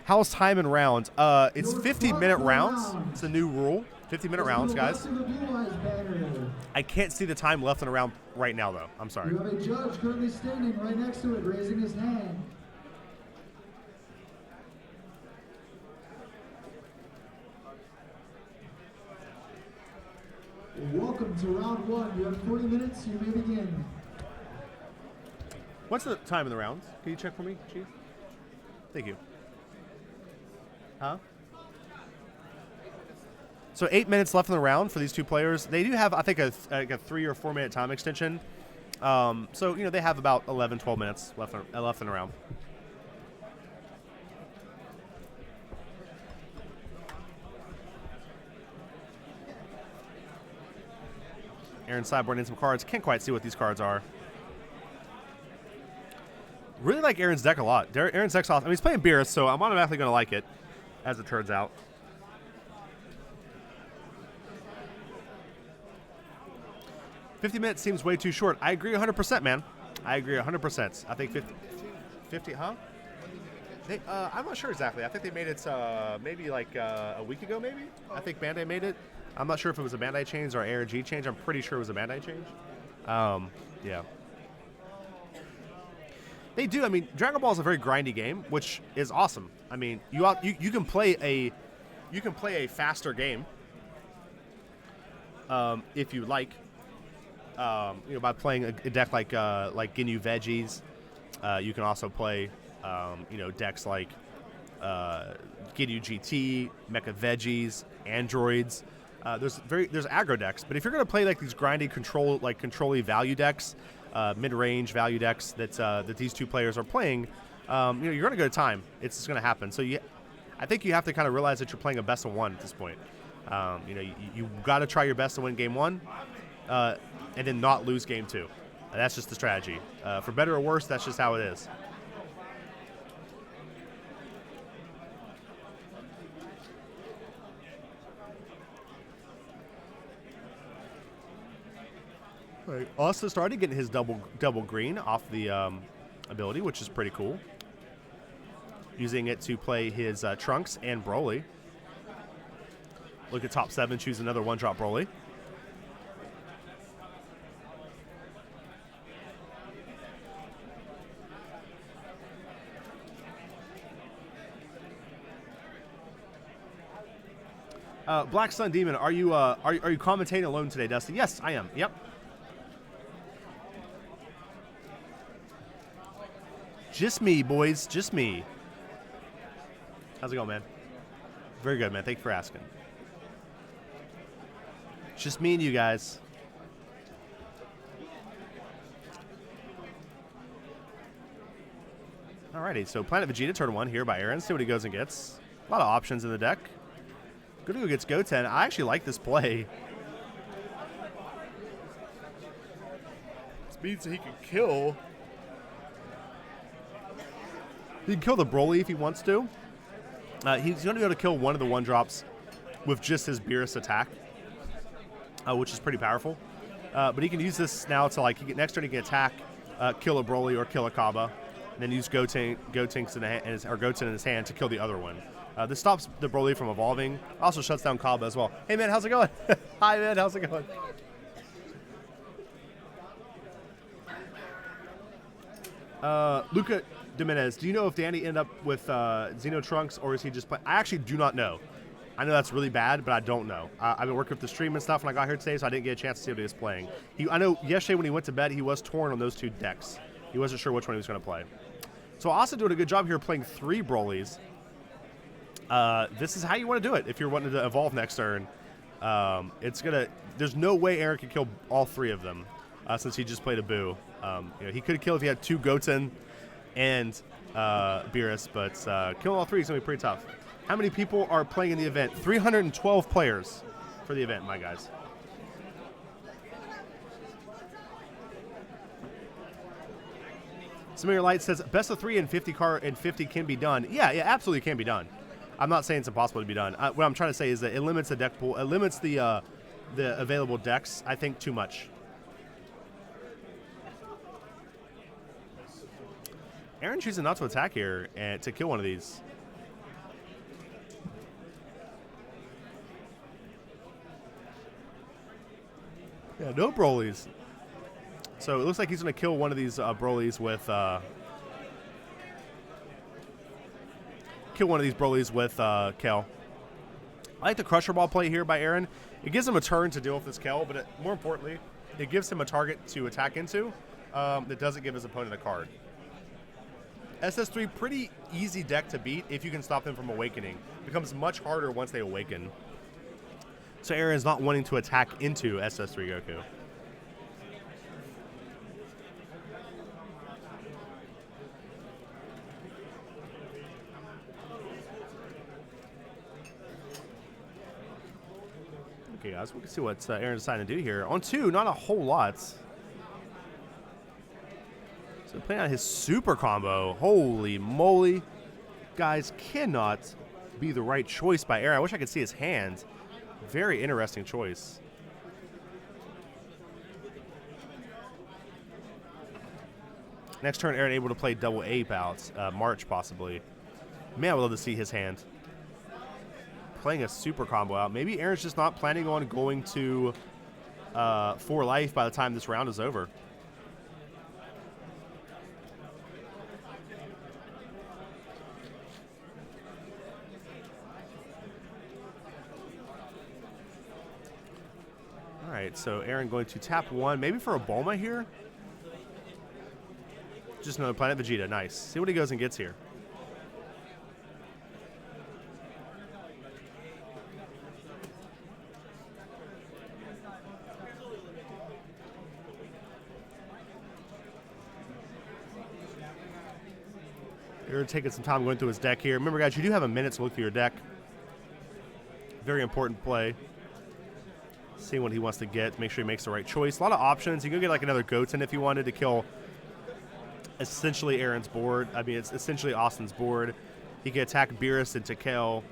How's time in rounds? It's 50-minute rounds. It's a new rule. 50-minute rounds, guys. I can't see the time left in a round right now, though. I'm sorry. You have a judge currently standing right next to it, raising his hand. Welcome to round 1. You have 40 minutes. You may begin. What's the time in the rounds? Can you check for me, Chief? Thank you. Huh? So 8 minutes left in the round for these two players. They do have, I think, a 3 or 4 minute time extension. So, you know, they have about 11, 12 minutes left in the round. Aaron sideboarding some cards. Can't quite see what these cards are. Really like Aaron's deck a lot. Aaron's deck's awesome. I mean, he's playing Beerus, so I'm automatically going to like it, as it turns out. $50 minutes seems way too short. I agree 100%, man. I agree 100%. I think 50, huh? I'm not sure exactly. I think they made it maybe like a week ago, maybe. I think Bandai made it. I'm not sure if it was a Bandai change or an ARG change. I'm pretty sure it was a Bandai change. Yeah. They do. I mean, Dragon Ball is a very grindy game, which is awesome. I mean, you can play a faster game if you like. You know, by playing a deck like Ginyu Veggies, you can also play you know, decks like Ginyu GT, Mecha Veggies, Androids. There's aggro decks, but if you're gonna play like these grindy control-y value decks, mid-range value decks that these two players are playing, you're going to go to time. It's just going to happen. So I think you have to kind of realize that you're playing a best of one at this point. You got to try your best to win game one, and then not lose game two. And that's just the strategy. For better or worse, that's just how it is. Right. Also started getting his double green off the ability, which is pretty cool. Using it to play his Trunks and Broly. Look at top 7, choose another one-drop Broly. Black Sun Demon, are you commentating alone today, Dustin? Yes, I am. Yep. Just me, boys. Just me. How's it going, man? Very good, man. Thank you for asking. Just me and you guys. Alrighty, so Planet Vegeta, turn 1 here by Aaron. See what he goes and gets. A lot of options in the deck. Good to go gets Goten. I actually like this play. This means that he can kill. He can kill the Broly if he wants to. He's going to be able to kill one of the one-drops with just his Beerus attack, which is pretty powerful. But he can use this now to, like, next turn he can attack, kill a Broly or kill a Kaba, and then use Goten in his hand to kill the other one. This stops the Broly from evolving. Also shuts down Kaba as well. Hey, man, how's it going? Hi, man, how's it going? Luca Dominez, do you know if Danny ended up with Xeno Trunks, or is he just playing? I actually do not know. I know that's really bad, but I don't know. I've been working with the stream and stuff when I got here today, so I didn't get a chance to see what he was playing. I know yesterday when he went to bed, he was torn on those two decks. He wasn't sure which one he was going to play. So also doing a good job here playing 3 Brolys. This is how you want to do it if you're wanting to evolve next turn. There's no way Aaron can kill all 3 of them since he just played a Boo. He could kill if he had 2 Goten and Beerus, but killing all 3 is going to be pretty tough. How many people are playing in the event? 312 players for the event, my guys. Samir Light says best of 3 and 50 can be done. Yeah, absolutely can be done. I'm not saying it's impossible to be done. What I'm trying to say is that it limits the deck pool. It limits the available decks, I think, too much. Aaron choosing not to attack here and to kill one of these. Yeah, no Brolys. So it looks like he's going to kill one of these Brolys with... Kel. I like the Crusher Ball play here by Aaron. It gives him a turn to deal with this Kel, but more importantly, it gives him a target to attack into that doesn't give his opponent a card. SS3, pretty easy deck to beat if you can stop them from awakening. It becomes much harder once they awaken. So Aaron is not wanting to attack into SS3 Goku. Okay, guys, we can see what Aaron's deciding to do here. On 2, not a whole lot. So playing out his super combo. Holy moly. Guys, cannot be the right choice by Aaron. I wish I could see his hand. Very interesting choice. Next turn, Aaron able to play double ape out. March, possibly. Man, I would love to see his hand. Playing a super combo out. Maybe Aaron's just not planning on going to 4 life by the time this round is over. All right, so Aaron going to tap 1, maybe for a Bulma here. Just another Planet Vegeta. Nice. See what he goes and gets here. You're taking some time going through his deck here. Remember, guys, you do have a minute to look through your deck. Very important play. Seeing what he wants to get, make sure he makes the right choice. A lot of options. You can get like another Goten if you wanted to kill essentially Aaron's board. I mean, it's essentially Austin's board. He can attack Beerus and Tekel.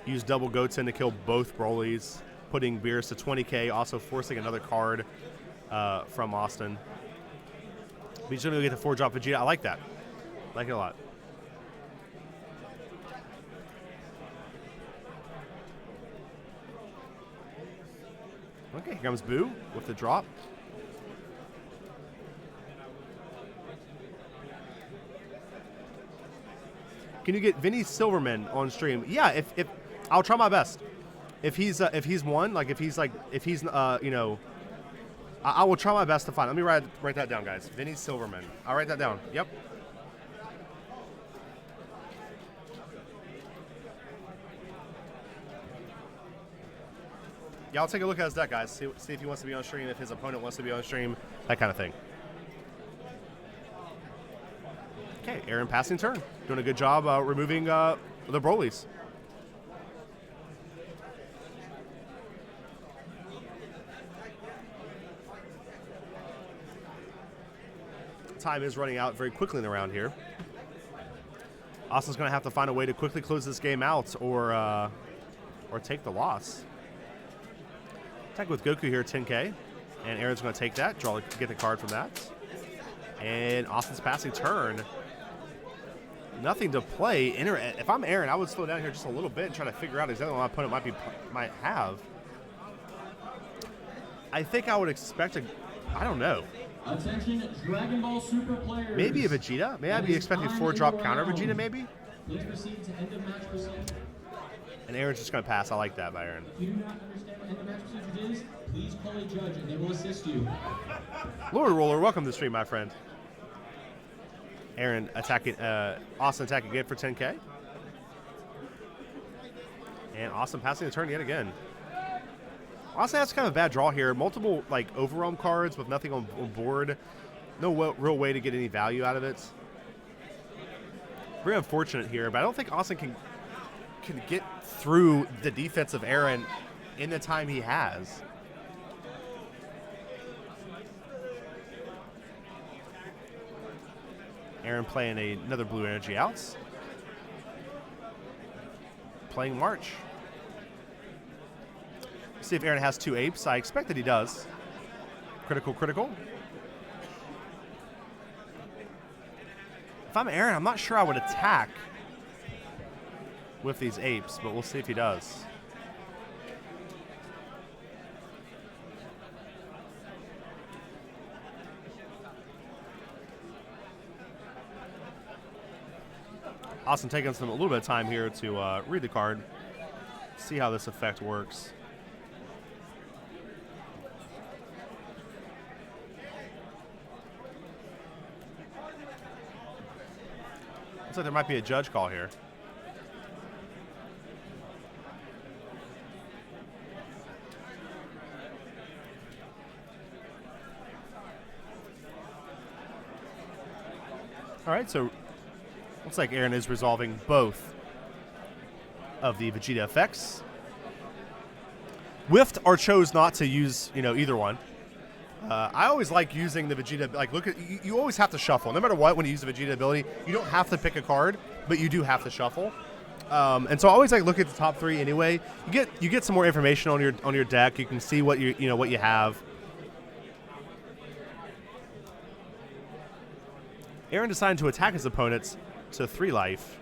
Use double Goten to kill both Broly's, putting Beerus to 20k, also forcing another card from Austin. But he's going to get the 4-drop Vegeta. I like that. I like it a lot. Okay, here comes Boo with the drop. Can you get Vinny Silverman on stream? Yeah, if I'll try my best. If he's one, like if he's you know, I will try my best to find. Let me write that down, guys. Vinny Silverman. I'll write that down. Yep. Yeah, I'll take a look at his deck, guys. See if he wants to be on stream, if his opponent wants to be on stream, that kind of thing. Okay, Aaron passing turn. Doing a good job removing the Broly's. Time is running out very quickly in the round here. Austin's going to have to find a way to quickly close this game out or take the loss. Attack with Goku here, 10k. And Aaron's going to take that, get the card from that. And Austin's passing turn. Nothing to play. If I'm Aaron, I would slow down here just a little bit and try to figure out exactly what my opponent might have. I think I would expect I don't know. Attention, Dragon Ball Super players. Maybe a Vegeta. Maybe I'd be expecting 4-drop counter Vegeta, maybe? Please proceed to end of match procedure. And Aaron's just going to pass. I like that by Aaron. If you do not understand what end of match procedure is, please call a judge and they will assist you. Lord Roller, welcome to the stream, my friend. Aaron attacking, Austin attacking again for 10k. And Austin passing the turn yet again. Austin has kind of a bad draw here. Multiple like overwhelm cards with nothing on board. No real way to get any value out of it. Very unfortunate here, but I don't think Austin can get through the defense of Aaron in the time he has. Aaron playing another blue energy out. Playing March. See if Aaron has 2 apes. I expect that he does. Critical. If I'm Aaron, I'm not sure I would attack with these apes, but we'll see if he does. Austin taking a little bit of time here to read the card, see how this effect works. Looks like there might be a judge call here. All right, so looks like Aaron is resolving both of the Vegeta effects. Whiffed or chose not to use, either one. I always like using the Vegeta. Like, look at you always have to shuffle, no matter what. When you use the Vegeta ability, you don't have to pick a card, but you do have to shuffle. And so I always like look at the top 3 anyway. You get some more information on your deck. You can see what what you have. Aaron decided to attack his opponents to 3 life,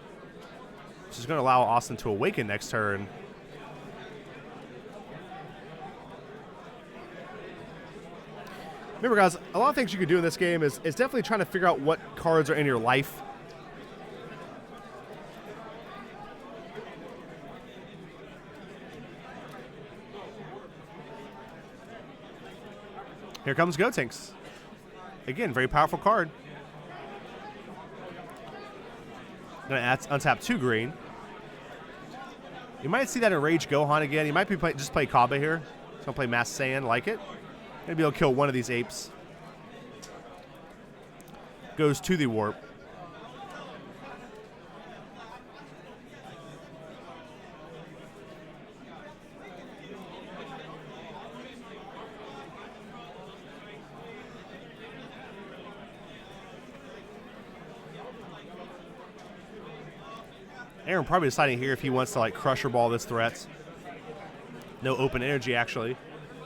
which is going to allow Austin to awaken next turn. Remember, guys, a lot of things you can do in this game is definitely trying to figure out what cards are in your life. Here comes Gotenks. Again, very powerful card. Going to untap 2 green. You might see that in Rage Gohan again. You might be just play Kaba here. He's going to play Mass Saiyan, like it. Maybe he'll kill one of these apes. Goes to the warp. Aaron probably deciding here if he wants to like crusher ball this threat. No open energy, actually.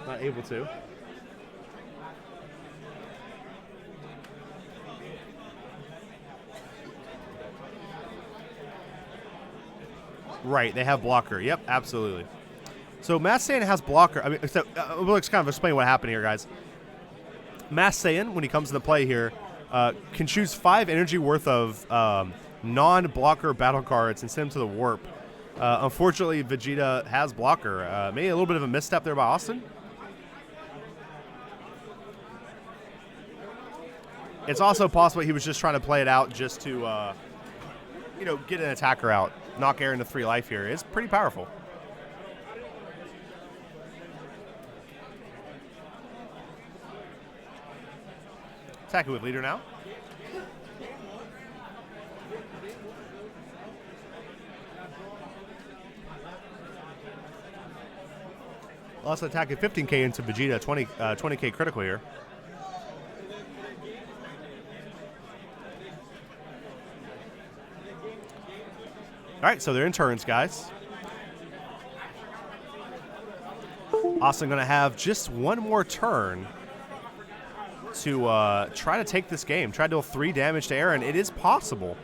Not able to. Right, they have blocker. Yep, absolutely. So Matt Saiyan has blocker. I mean, so, let's kind of explain what happened here, guys. Matt Saiyan, when he comes into play here, can choose 5 energy worth of non-blocker battle cards and send them to the warp. Unfortunately, Vegeta has blocker. Maybe a little bit of a misstep there by Austin. It's also possible he was just trying to play it out just to, you know, get an attacker out. Knock Aaron to 3 life here. It's pretty powerful. Attacking with leader now. Also attacking 15k into Vegeta, 20k critical here. All right, so they're in turns, guys. Austin going to have just one more turn to try to take this game. Try to deal 3 damage to Aaron. It is possible.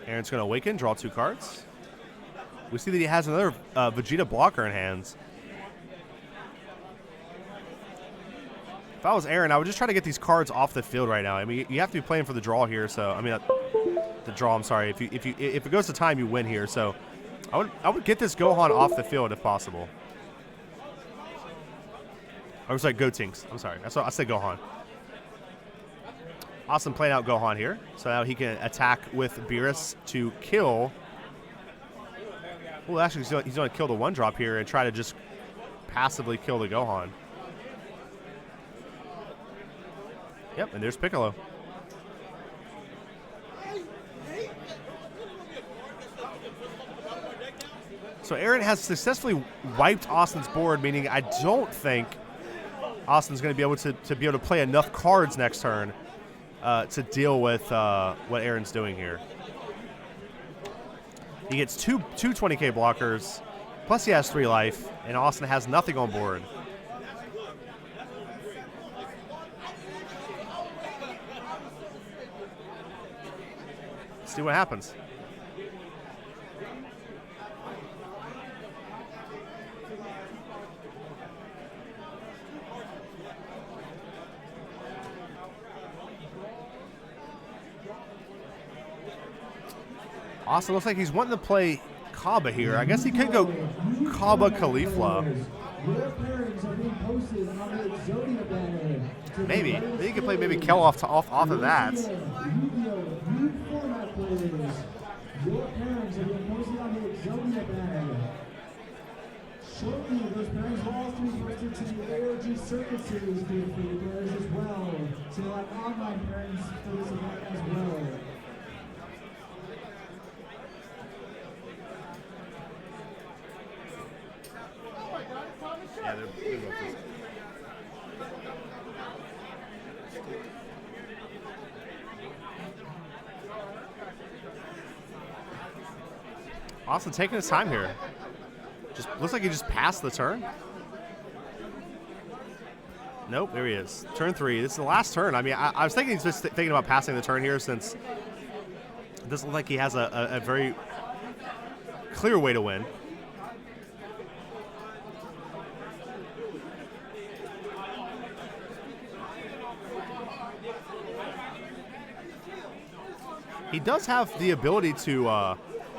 Aaron's going to awaken, draw 2 cards. We see that he has another Vegeta blocker in hands. If I was Aaron, I would just try to get these cards off the field right now. I mean, you have to be playing for the draw here. So, I mean, the draw. I'm sorry. If it goes to time, you win here. So, I would get this Gohan off the field if possible. I was like Gotenks. I'm sorry. I said Gohan. Austin playing out Gohan here. So now he can attack with Beerus to kill. Well, actually, he's going to kill the 1-drop here and try to just passively kill the Gohan. Yep, and there's Piccolo. So Aaron has successfully wiped Austin's board, meaning I don't think Austin's going to be able to play enough cards next turn to deal with what Aaron's doing here. He gets two 20k blockers, plus he has 3 life, and Austin has nothing on board. See what happens. Austin looks like he's wanting to play Kaba here. I guess he could go Kaba Caulifla. Maybe. He could play maybe Kel off of that. Your parents have been posted on the Exodia banner. Shortly, those parents will also be posted to the ARG Circuit Series group for the players as well. So you'll have online parents for this event as well. Yeah, they're both this. Austin taking his time here. Just looks like he just passed the turn. Nope, there he is. Turn 3. This is the last turn. I mean, I was thinking he's just thinking about passing the turn here since it doesn't look like he has a very clear way to win. He does have the ability to,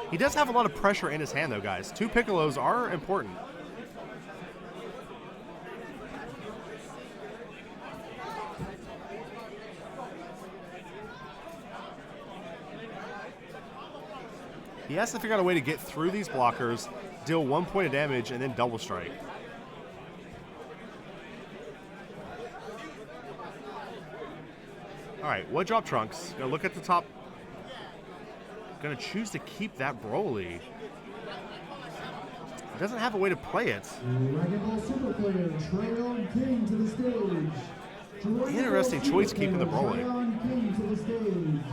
he does have a lot of pressure in his hand though, guys. 2 Piccolos are important. He has to figure out a way to get through these blockers, deal 1 point of damage, and then double strike. All right, what drop Trunks? Gonna look at the top. Gonna choose to keep that Broly. He doesn't have a way to play it. Dragon Ball Super player Trayon King to the stage. Interesting choice keeping the Broly. Trayon King to the stage.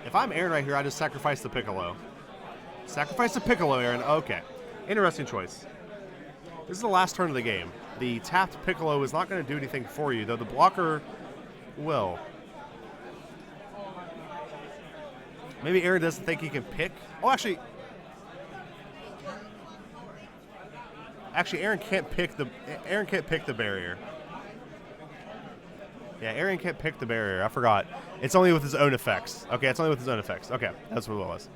If I'm Aaron right here, I just sacrifice the Piccolo. Sacrifice the Piccolo, Aaron. Okay. Interesting choice. This is the last turn of the game. The tapped Piccolo is not going to do anything for you, though the blocker will. Maybe Aaron doesn't think he can pick. Oh, actually, Aaron can't pick the barrier. Yeah, Aaron can't pick the barrier. I forgot. It's only with his own effects. Okay, it's only with his own effects. Okay, that's what it was.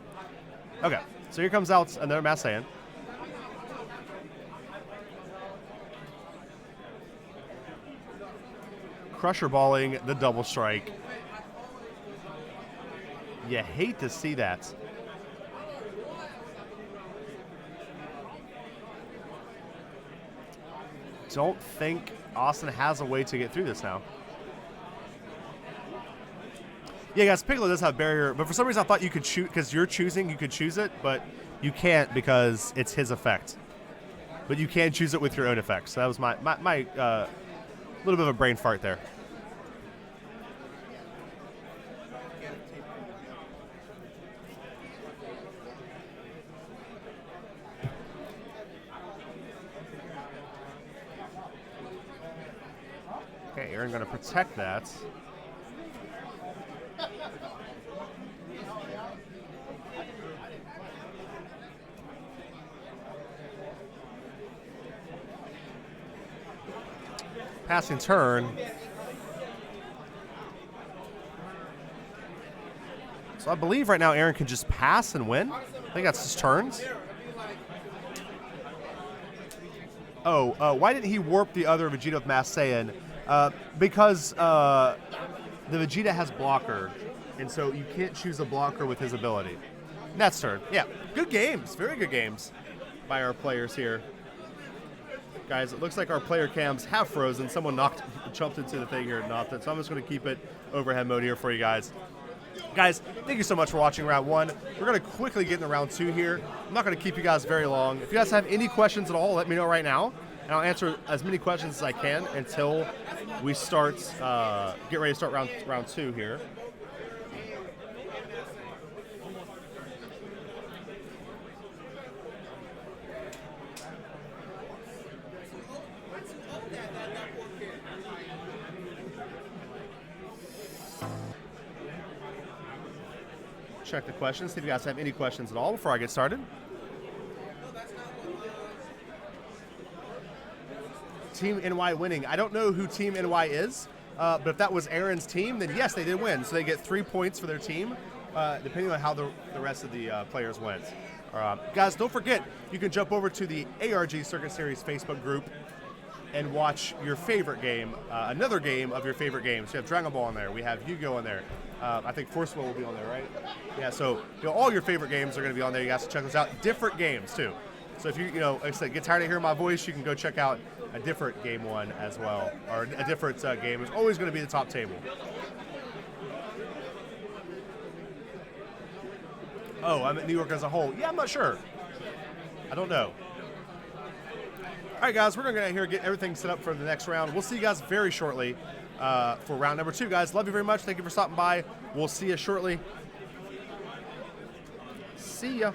Okay, so here comes out another Mass Saiyan. Crusher balling the double strike. You hate to see that. Don't think Austin has a way to get through this now. Yeah, guys, Piccolo does have barrier, but for some reason I thought you could choose, because you're choosing, you could choose it, but you can't because it's his effect. But you can choose it with your own effects. So that was my little bit of a brain fart there. Okay, Aaron going to protect that. Passing turn. So I believe right now Aaron can just pass and win. I think that's his turns. Oh, why didn't he warp the other Vegeta with Mass Saiyan? Because the Vegeta has blocker, and so you can't choose a blocker with his ability. That's turn. Yeah, good games. Very good games by our players here. Guys, it looks like our player cams have frozen. Someone jumped into the thing here and knocked it, so I'm just going to keep it overhead mode here for you guys. Guys, thank you so much for watching round one. We're going to quickly get into round two here. I'm not going to keep you guys very long. If you guys have any questions at all, let me know right now, and I'll answer as many questions as I can until we start, get ready to start round two here. Check the questions, see if you guys have any questions at all before I get started. Team NY winning. I don't know who Team NY is, but if that was Aaron's team, then yes, they did win. So they get 3 points for their team, depending on how the rest of the players went. Guys, don't forget, you can jump over to the ARG Circuit Series Facebook group and watch your favorite game, another game of your favorite games. We have Dragon Ball on there. We have Yu-Gi-Oh! On there. I think Force Will be on there, right? Yeah, so all your favorite games are going to be on there. You guys can check those out. Different games, too. So if you, like I said, get tired of hearing my voice, you can go check out a different game one as well, or a different game. It's always going to be the top table. Oh, I'm at New York as a whole. Yeah, I'm not sure. I don't know. All right, guys, we're going to go here and get everything set up for the next round. We'll see you guys very shortly for round number 2, guys. Love you very much. Thank you for stopping by. We'll see you shortly. See ya.